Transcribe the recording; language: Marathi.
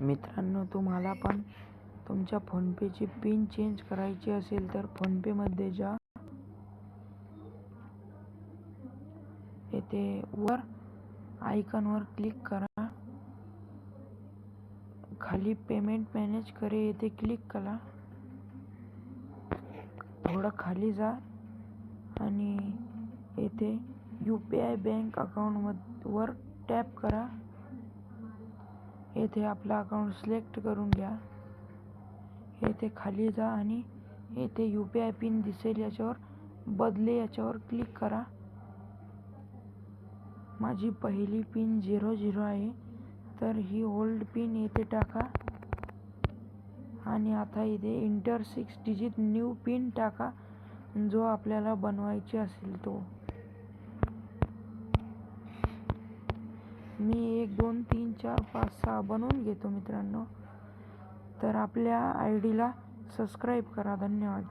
मित्रांनो, तुम्हाला पण तुमच्या फोनपेची पिन चेंज करायची असेल तर फोनपेमध्ये जा. येथे वर आयकॉनवर क्लिक करा. खाली पेमेंट मॅनेज करे येथे क्लिक करा. थोडं खाली जा आणि येथे UPI बँक अकाउंट वर टॅप करा. येथे आपला अकाउंट सिलेक्ट करून घ्या. येथे खाली जा आणि येथे UPI पिन दिसेल, याच्यावर बदले याच्यावर क्लिक करा. माझी पहिली पिन 00 आहे, तर ही ओल्ड पिन येथे टाका आणि आता इथे इंटर 6 डिजिट न्यू पिन टाका, जो आपल्याला बनवायची असेल तो. मी 1 2 3 4 5 6 बनवून घेतो मित्रांनो. तर आपल्या ID ला सबस्क्राईब करा. धन्यवाद.